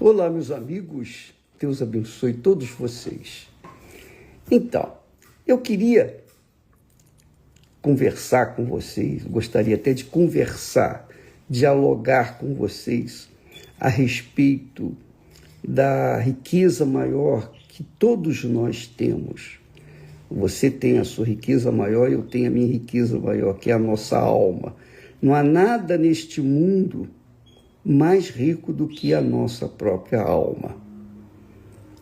Olá, meus amigos, Deus abençoe todos vocês. Então, eu queria conversar com vocês, gostaria até de conversar, dialogar com vocês a respeito da riqueza maior que todos nós temos. Você tem a sua riqueza maior, eu tenho a minha riqueza maior, que é a nossa alma. Não há nada neste mundo mais rico do que a nossa própria alma.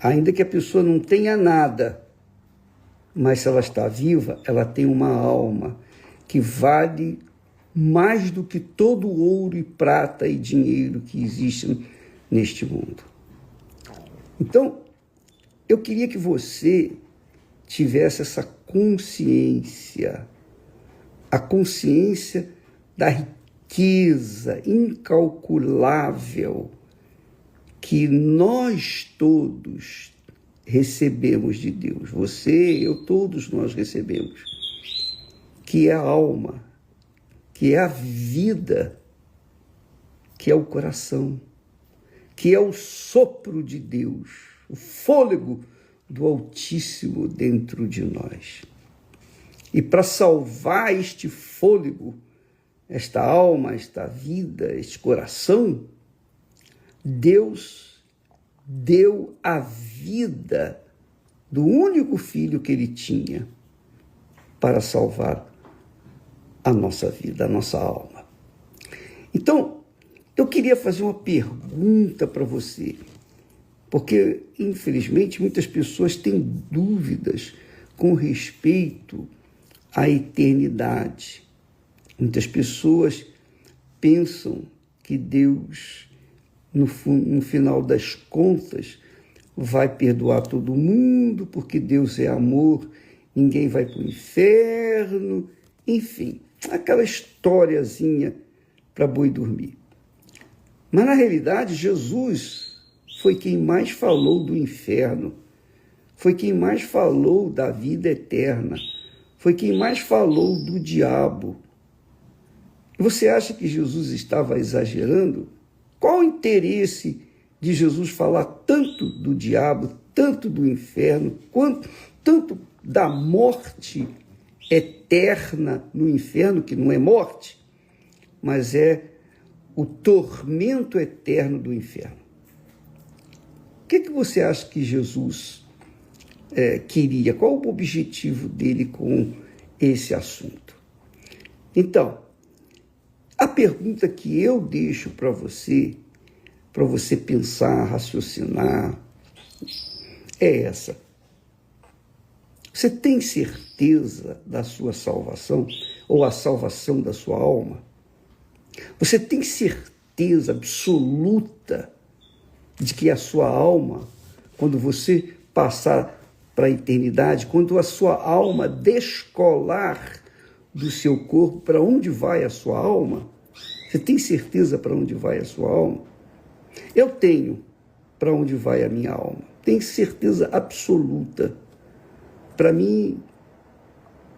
Ainda que a pessoa não tenha nada, mas se ela está viva, ela tem uma alma que vale mais do que todo o ouro e prata e dinheiro que existe neste mundo. Então, eu queria que você tivesse essa consciência, a consciência da riqueza incalculável que nós todos recebemos de Deus. Você, eu, todos nós recebemos. Que é a alma, que é a vida, que é o coração, que é o sopro de Deus, o fôlego do Altíssimo dentro de nós. E para salvar este fôlego, esta alma, esta vida, este coração, Deus deu a vida do único filho que ele tinha para salvar a nossa vida, a nossa alma. Então, eu queria fazer uma pergunta para você, porque, infelizmente, muitas pessoas têm dúvidas com respeito à eternidade. Muitas pessoas pensam que Deus, no final das contas, vai perdoar todo mundo, porque Deus é amor, ninguém vai para o inferno, enfim, aquela historiazinha para boi dormir. Mas, na realidade, Jesus foi quem mais falou do inferno, foi quem mais falou da vida eterna, foi quem mais falou do diabo. Você acha que Jesus estava exagerando? Qual o interesse de Jesus falar tanto do diabo, tanto do inferno, tanto da morte eterna no inferno, que não é morte, mas é o tormento eterno do inferno? O que você acha que Jesus queria? Qual o objetivo dele com esse assunto? Então, a pergunta que eu deixo para você pensar, raciocinar, é essa. Você tem certeza da sua salvação ou a salvação da sua alma? Você tem certeza absoluta de que a sua alma, quando você passar para a eternidade, quando a sua alma descolar do seu corpo, para onde vai a sua alma? Você tem certeza para onde vai a sua alma? Eu tenho para onde vai a minha alma. Tenho certeza absoluta. Para mim,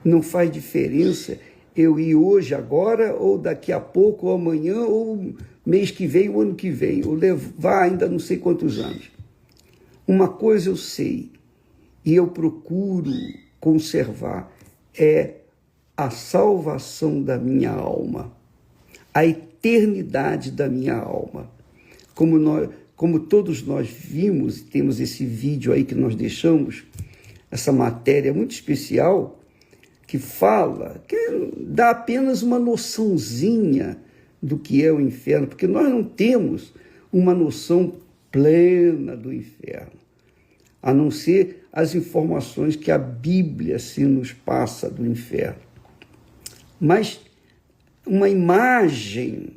não faz diferença eu ir hoje, agora, ou daqui a pouco, ou amanhã, ou mês que vem, ou ano que vem, ou levar ainda não sei quantos anos. Uma coisa eu sei, e eu procuro conservar, é a salvação da minha alma, a eternidade da minha alma. Como todos nós vimos, temos esse vídeo aí que nós deixamos, essa matéria muito especial, que fala, que dá apenas uma noçãozinha do que é o inferno, porque nós não temos uma noção plena do inferno, a não ser as informações que a Bíblia se nos passa do inferno. Mas uma imagem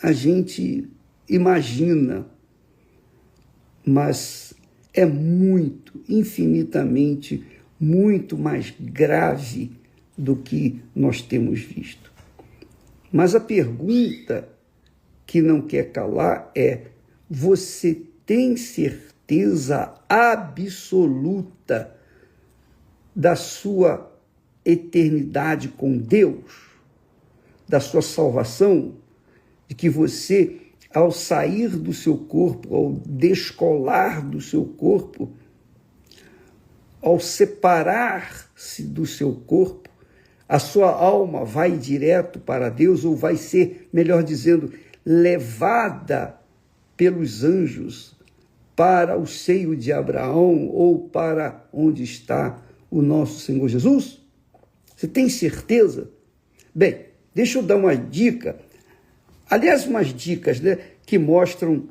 a gente imagina, mas é muito, infinitamente, muito mais grave do que nós temos visto. Mas a pergunta que não quer calar é: você tem certeza absoluta da sua eternidade com Deus, da sua salvação, de que você ao sair do seu corpo, ao descolar do seu corpo, ao separar-se do seu corpo, a sua alma vai direto para Deus, ou vai ser, melhor dizendo, levada pelos anjos para o seio de Abraão ou para onde está o nosso Senhor Jesus? Você tem certeza? Bem, deixa eu dar uma dica, aliás, umas dicas, né, que mostram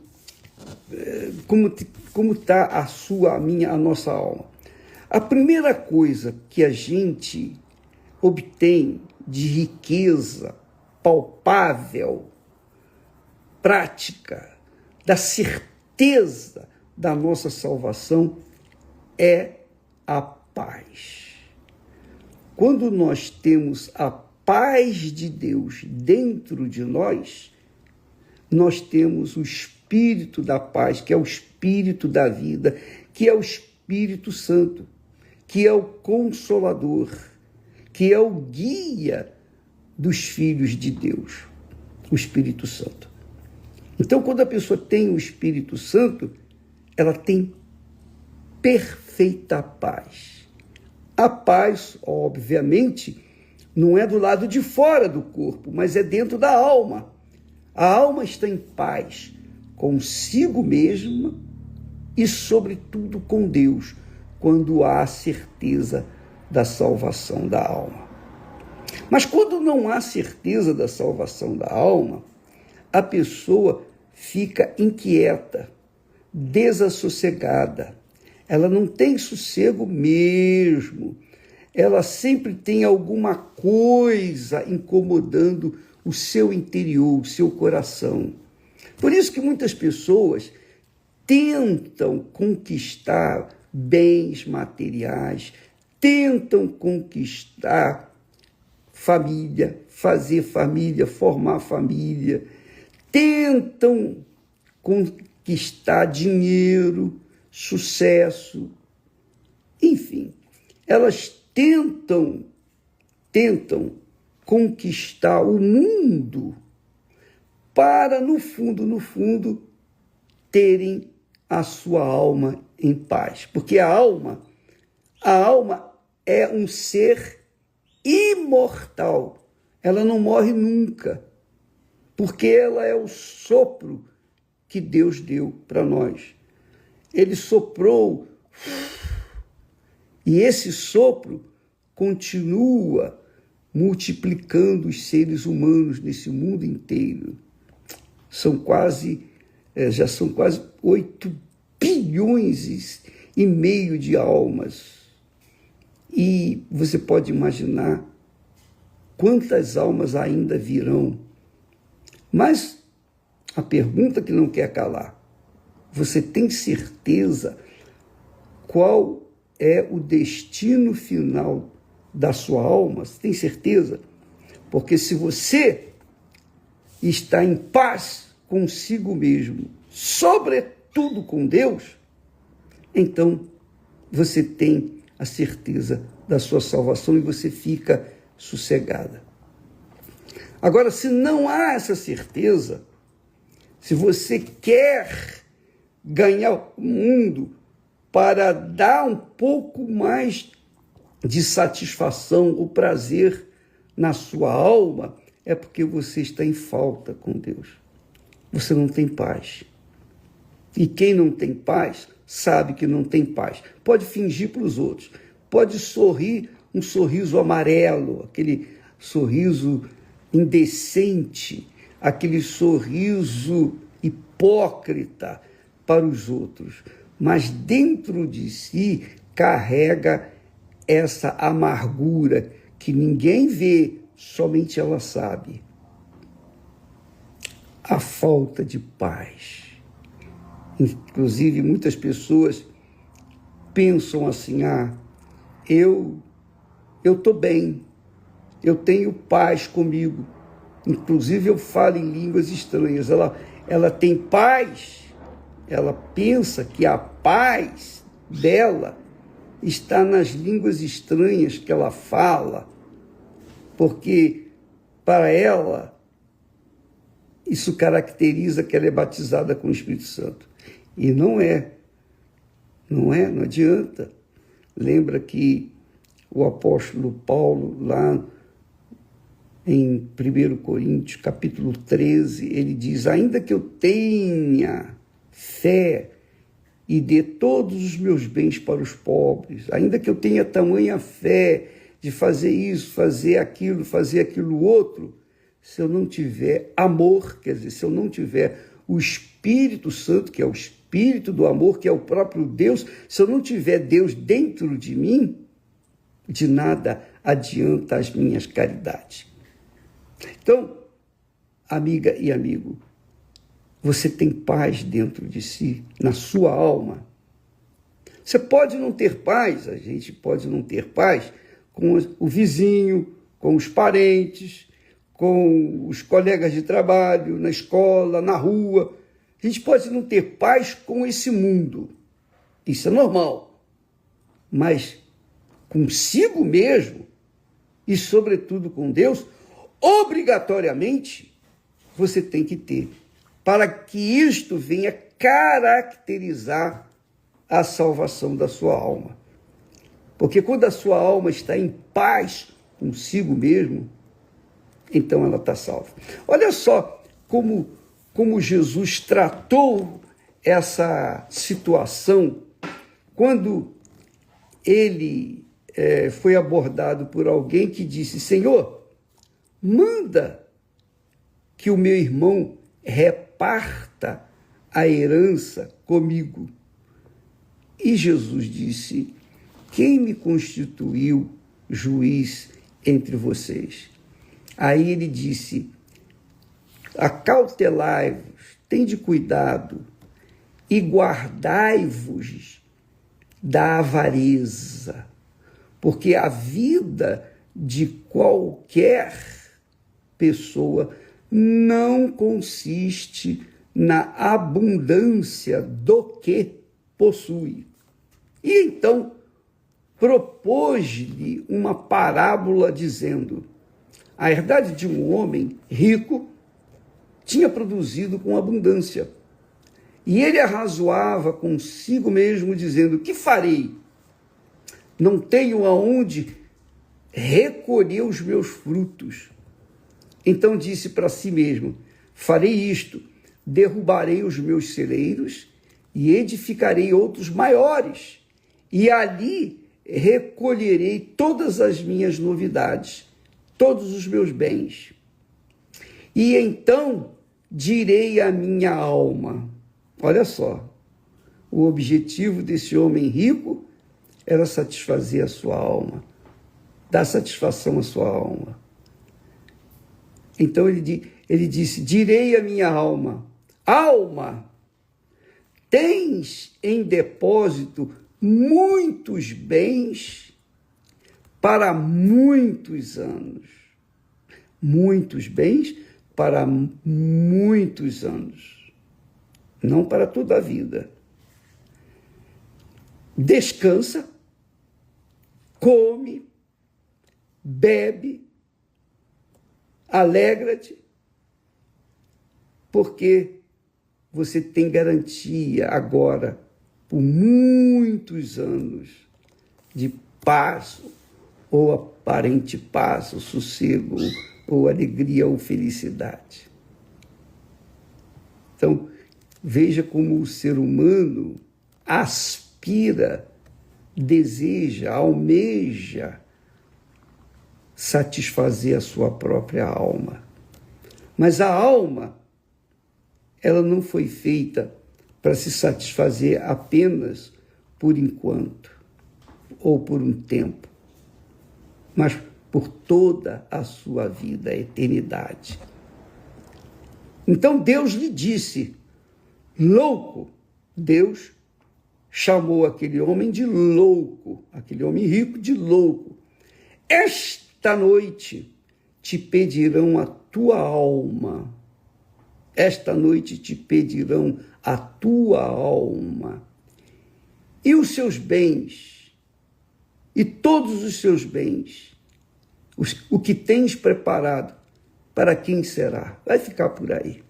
como está a nossa alma. A primeira coisa que a gente obtém de riqueza palpável, prática, da certeza da nossa salvação é a paz. Quando nós temos a paz de Deus dentro de nós, nós temos o Espírito da paz, que é o Espírito da vida, que é o Espírito Santo, que é o Consolador, que é o guia dos filhos de Deus, o Espírito Santo. Então, quando a pessoa tem o Espírito Santo, ela tem perfeita paz. A paz, obviamente, não é do lado de fora do corpo, mas é dentro da alma. A alma está em paz consigo mesma e, sobretudo, com Deus, quando há certeza da salvação da alma. Mas quando não há certeza da salvação da alma, a pessoa fica inquieta, desassossegada. Ela não tem sossego mesmo. Ela sempre tem alguma coisa incomodando o seu interior, o seu coração. Por isso que muitas pessoas tentam conquistar bens materiais, tentam conquistar família, fazer família, formar família, tentam conquistar dinheiro, sucesso, enfim, elas tentam conquistar o mundo para, no fundo, terem a sua alma em paz. Porque a alma é um ser imortal. Ela não morre nunca, porque ela é o sopro que Deus deu para nós. Ele soprou, e esse sopro continua multiplicando os seres humanos nesse mundo inteiro. Já são quase 8 bilhões e meio de almas. E você pode imaginar quantas almas ainda virão. Mas a pergunta que não quer calar: você tem certeza qual é o destino final da sua alma? Você tem certeza? Porque se você está em paz consigo mesmo, sobretudo com Deus, então você tem a certeza da sua salvação e você fica sossegada. Agora, se não há essa certeza, se você quer ganhar o mundo para dar um pouco mais de satisfação ou prazer na sua alma, é porque você está em falta com Deus. Você não tem paz. E quem não tem paz, sabe que não tem paz. Pode fingir para os outros, pode sorrir um sorriso amarelo, aquele sorriso indecente, aquele sorriso hipócrita para os outros, mas dentro de si carrega essa amargura que ninguém vê, somente ela sabe. A falta de paz. Inclusive, muitas pessoas pensam assim: eu estou bem, eu tenho paz comigo. Inclusive, eu falo em línguas estranhas. Ela tem paz, ela pensa que a paz dela está nas línguas estranhas que ela fala, porque para ela isso caracteriza que ela é batizada com o Espírito Santo. E não é, não adianta. Lembra que o apóstolo Paulo, lá em 1 Coríntios, capítulo 13, ele diz: ainda que eu tenha fé e dê todos os meus bens para os pobres, ainda que eu tenha tamanha fé de fazer isso, fazer aquilo outro, se eu não tiver amor, quer dizer, se eu não tiver o Espírito Santo, que é o Espírito do amor, que é o próprio Deus, se eu não tiver Deus dentro de mim, de nada adianta as minhas caridades. Então, amiga e amigo, você tem paz dentro de si, na sua alma. Você pode não ter paz, a gente pode não ter paz com o vizinho, com os parentes, com os colegas de trabalho, na escola, na rua. A gente pode não ter paz com esse mundo. Isso é normal. Mas consigo mesmo e, sobretudo, com Deus, obrigatoriamente você tem que ter, para que isto venha caracterizar a salvação da sua alma. Porque quando a sua alma está em paz consigo mesmo, então ela está salva. Olha só como Jesus tratou essa situação quando ele foi abordado por alguém que disse: Senhor, manda que o meu irmão reparta a herança comigo. E Jesus disse: quem me constituiu juiz entre vocês? Aí ele disse: acautelai-vos, tende cuidado e guardai-vos da avareza, porque a vida de qualquer pessoa não consiste na abundância do que possui. E então propôs-lhe uma parábola dizendo: a herdade de um homem rico tinha produzido com abundância. E ele arrazoava consigo mesmo, dizendo: que farei? Não tenho aonde recolher os meus frutos. Então disse para si mesmo: farei isto, derrubarei os meus celeiros e edificarei outros maiores, e ali recolherei todas as minhas novidades, todos os meus bens. E então direi à minha alma. Olha só, o objetivo desse homem rico era satisfazer a sua alma, dar satisfação à sua alma. Então ele disse: direi à minha alma: alma, tens em depósito muitos bens para muitos anos. Muitos bens para muitos anos, não para toda a vida. Descansa, come, bebe, alegra-te, porque você tem garantia agora, por muitos anos, de paz, ou aparente paz, ou sossego, ou alegria, ou felicidade. Então, veja como o ser humano aspira, deseja, almeja satisfazer a sua própria alma. Mas a alma, ela não foi feita para se satisfazer apenas por enquanto, ou por um tempo, mas por toda a sua vida, a eternidade. Então Deus lhe disse: louco. Deus chamou aquele homem de louco, aquele homem rico de louco. Esta noite te pedirão a tua alma. Esta noite te pedirão a tua alma. E os seus bens, e todos os seus bens, o que tens preparado, para quem será? Vai ficar por aí.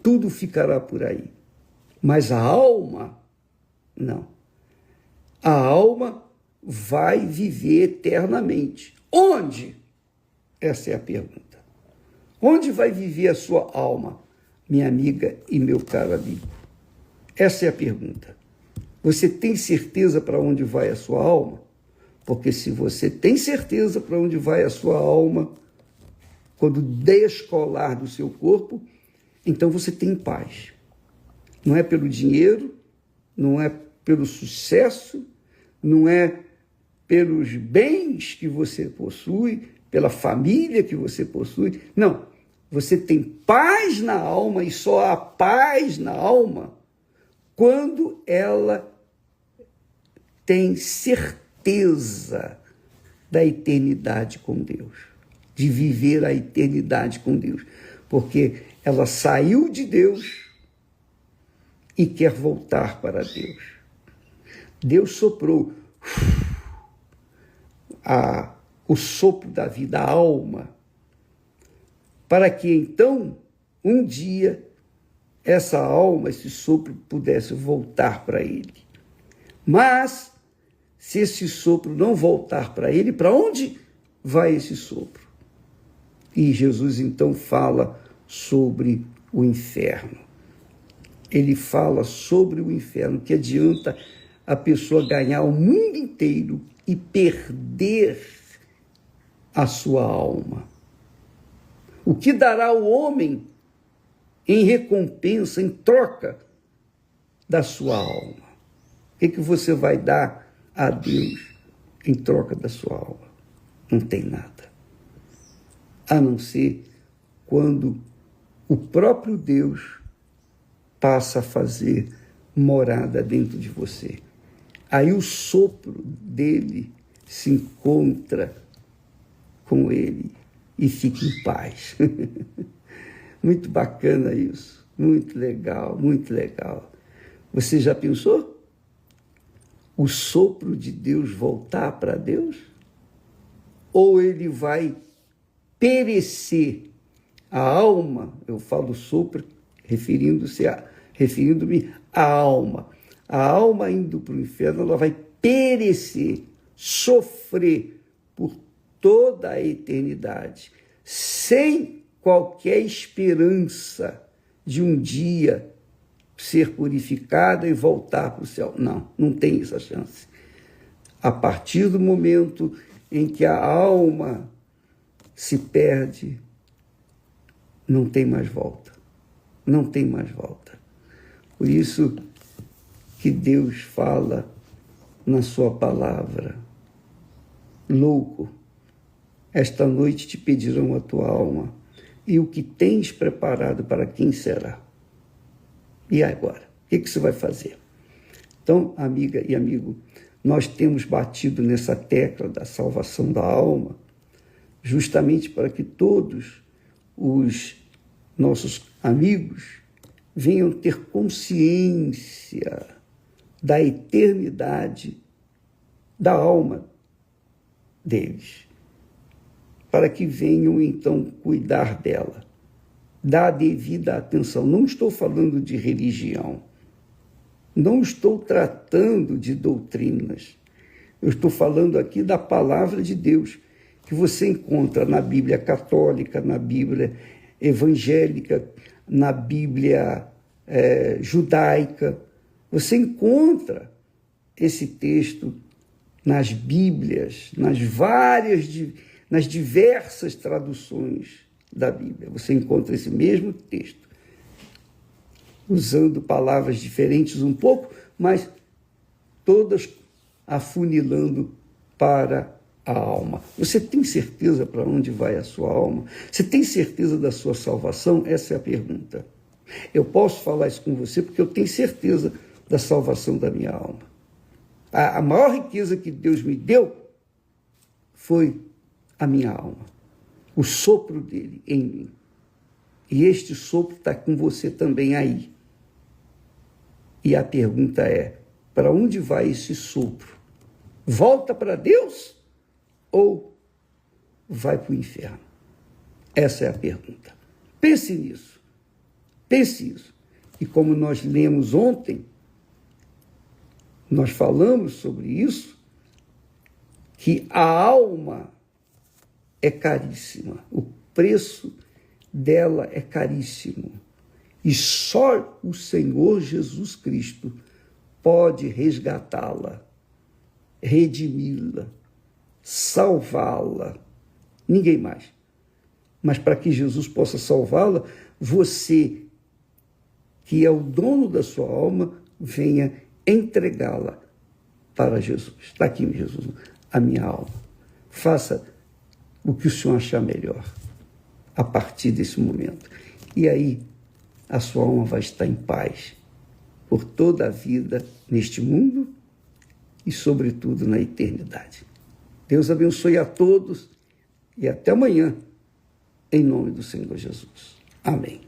tudo ficará por aí. Mas a alma, não. A alma vai viver eternamente. Onde? Essa é a pergunta. Onde vai viver a sua alma, minha amiga e meu caro amigo? Essa é a pergunta. Você tem certeza para onde vai a sua alma? Porque se você tem certeza para onde vai a sua alma, quando descolar do seu corpo, então você tem paz. Não é pelo dinheiro, não é pelo sucesso, não é pelos bens que você possui, pela família que você possui. Não, você tem paz na alma e só há paz na alma quando ela tem certeza da eternidade com Deus, de viver a eternidade com Deus, porque ela saiu de Deus e quer voltar para Deus. Deus soprou o sopro da vida, a alma, para que então, um dia, essa alma, esse sopro, pudesse voltar para ele. Mas, se esse sopro não voltar para ele, para onde vai esse sopro? E Jesus então fala sobre o inferno. Ele fala sobre o inferno, que adianta a pessoa ganhar o mundo inteiro e perder a sua alma. O que dará o homem em recompensa, em troca da sua alma? O que você vai dar a Deus em troca da sua alma? Não tem nada. A não ser quando o próprio Deus passa a fazer morada dentro de você. Aí o sopro dele se encontra com ele e fica em paz. Muito bacana isso, muito legal, muito legal. Você já pensou? O sopro de Deus voltar para Deus? Ou ele vai perecer a alma? Eu falo sopro referindo-me à alma. A alma indo para o inferno, ela vai perecer, sofrer por toda a eternidade, sem qualquer esperança de um dia ser purificada e voltar para o céu. Não, não tem essa chance. A partir do momento em que a alma se perde, não tem mais volta. Não tem mais volta. Por isso que Deus fala na sua palavra: louco, esta noite te pedirão a tua alma, e o que tens preparado para quem será? E agora? O que você vai fazer? Então, amiga e amigo, nós temos batido nessa tecla da salvação da alma, justamente para que todos os nossos amigos venham ter consciência da eternidade da alma deles, para que venham então cuidar dela, dar a devida atenção. Não estou falando de religião, não estou tratando de doutrinas, eu estou falando aqui da palavra de Deus, que você encontra na Bíblia católica, na Bíblia evangélica, na Bíblia judaica. Você encontra esse texto nas Bíblias, nas diversas traduções da Bíblia. Você encontra esse mesmo texto, usando palavras diferentes um pouco, mas todas afunilando para a alma. Você tem certeza para onde vai a sua alma? Você tem certeza da sua salvação? Essa é a pergunta. Eu posso falar isso com você porque eu tenho certeza da salvação da minha alma. A maior riqueza que Deus me deu foi a minha alma, o sopro dele em mim. E este sopro está com você também aí. E a pergunta é: para onde vai esse sopro? Volta para Deus ou vai para o inferno? Essa é a pergunta. Pense nisso. Pense isso. E como nós lemos ontem, nós falamos sobre isso, que a alma é caríssima, o preço dela é caríssimo. E só o Senhor Jesus Cristo pode resgatá-la, redimi-la, salvá-la. Ninguém mais. Mas para que Jesus possa salvá-la, você, que é o dono da sua alma, venha entregá-la para Jesus. Está aqui, Jesus, a minha alma. Faça o que o Senhor achar melhor a partir desse momento. E aí, a sua alma vai estar em paz por toda a vida neste mundo e, sobretudo, na eternidade. Deus abençoe a todos e até amanhã, em nome do Senhor Jesus. Amém.